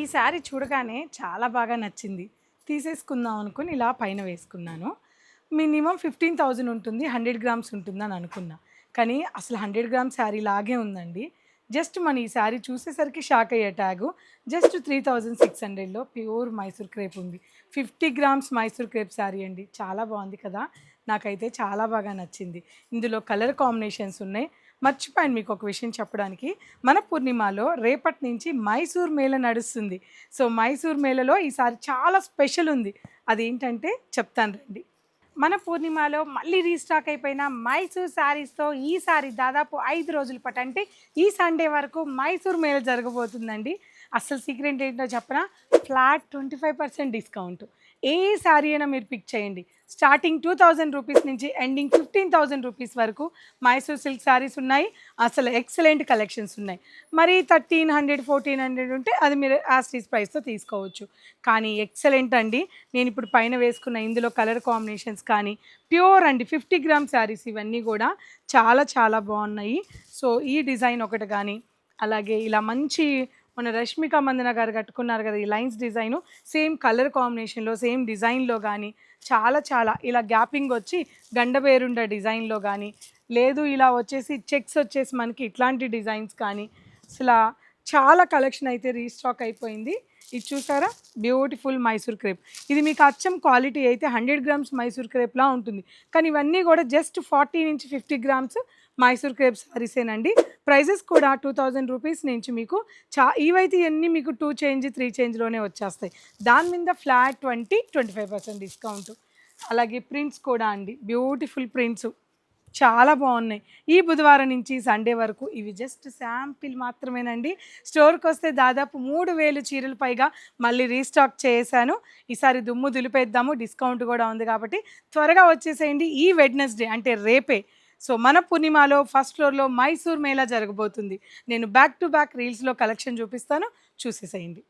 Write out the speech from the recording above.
ఈ శారీ చూడగానే చాలా బాగా నచ్చింది. తీసేసుకుందాం అనుకుని ఇలా పైన వేసుకున్నాను. మినిమమ్ 15,000 ఉంటుంది. 100 గ్రామ్స్ ఉంటుందని అనుకున్నా. కానీ అసలు 100 గ్రామ్స్ శారీ లాగే ఉందండి. జస్ట్ మన ఈ శారీ చూసేసరికి షాక్ అయ్యే ట్యాగు. జస్ట్ 3600లో ప్యూర్ మైసూర్ క్రేప్ ఉంది. 50 గ్రామ్స్ మైసూర్ క్రేప్ శారీ అండి. చాలా బాగుంది కదా! నాకైతే చాలా బాగా నచ్చింది. ఇందులో కలర్ కాంబినేషన్స్ ఉన్నాయి. మర్చిపోయాను మీకు ఒక విషయం చెప్పడానికి. మన పూర్ణిమలో రేపటి నుంచి మైసూర్ మేళ నడుస్తుంది. సో, మైసూర్ మేళలో ఈసారి చాలా స్పెషల్ ఉంది. అదేంటంటే చెప్తాను రండి. మన పూర్ణిమలో మళ్ళీ రీస్టాక్ అయిపోయిన మైసూర్ శారీస్తో ఈసారి దాదాపు 5 రోజుల పాటు అంటే ఈ సండే వరకు మైసూర్ మేళ జరగబోతుందండి. అసలు సీక్రెట్ ఏంటో చెప్పనా? Flat 25% discount. ఏ శారీ అయినా మీరు పిక్ చేయండి. స్టార్టింగ్ 2000 రూపీస్ నుంచి ఎండింగ్ 15,000 రూపీస్ వరకు మైసూర్ సిల్క్ శారీస్ ఉన్నాయి. అసలు ఎక్సలెంట్ కలెక్షన్స్ ఉన్నాయి. మరి 1300, 1400 ఉంటే అది మీరు యాస్టీస్ ప్రైస్తో తీసుకోవచ్చు. కానీ ఎక్సలెంట్ అండి. నేను ఇప్పుడు పైన వేసుకున్న ఇందులో కలర్ కాంబినేషన్స్ కానీ ప్యూర్ అండి 50 గ్రామ్ శారీస్ ఇవన్నీ కూడా చాలా చాలా బాగున్నాయి. సో, ఈ డిజైన్ ఒకటి కానీ అలాగే ఇలా మంచి మన రష్మిక మందన గారు కట్టుకున్నారు కదా! ఈ లైన్స్ డిజైను సేమ్ కలర్ కాంబినేషన్‌లో సేమ్ డిజైన్‌లో గానీ చాలా చాలా ఇలా గ్యాపింగ్ వచ్చి గండబేరుండ డిజైన్‌లో గానీ లేదు ఇలా వచ్చేసి చెక్స్ వచ్చేసి మనకి ఇట్లాంటి డిజైన్స్ కానీ అసలా చాలా కలెక్షన్ అయితే రీస్టాక్ అయిపోయింది. ఇది చూసారా? Beautiful Mysore crepe. ఇది మీకు అచ్చం క్వాలిటీ అయితే 100 గ్రామ్స్ మైసూర్ క్రేప్‌లా ఉంటుంది. కానీ ఇవన్నీ కూడా జస్ట్ 40-50 గ్రామ్స్ మైసూర్ క్రేప్ సారీసేనండి. ప్రైజెస్ కూడా 2000 రూపీస్ నుంచి మీకు ఇవైతే ఇవన్నీ మీకు 2 చేంజ్ 3 చేంజ్‌లోనే వచ్చేస్తాయి. దాని మీద ఫ్లాట్ 25% డిస్కౌంట్. అలాగే ప్రింట్స్ కూడా అండి. బ్యూటిఫుల్ ప్రింట్స్ చాలా బాగున్నాయి. ఈ బుధవారం నుంచి సండే వరకు ఇవి జస్ట్ శాంపిల్ మాత్రమేనండి. స్టోర్కి వస్తే దాదాపు 3000 చీరలు పైగా మళ్ళీ రీస్టాక్ చేశాను. ఈసారి దుమ్ము దులిపేద్దాము. డిస్కౌంట్ కూడా ఉంది కాబట్టి త్వరగా వచ్చేసేయండి. ఈ వెడ్నెస్డే అంటే రేపే. సో, మన పూర్ణిమలో ఫస్ట్ ఫ్లోర్లో మైసూర్ మేళా జరగబోతుంది. నేను బ్యాక్ టు బ్యాక్ రీల్స్లో కలెక్షన్ చూపిస్తాను. చూసేసేయండి.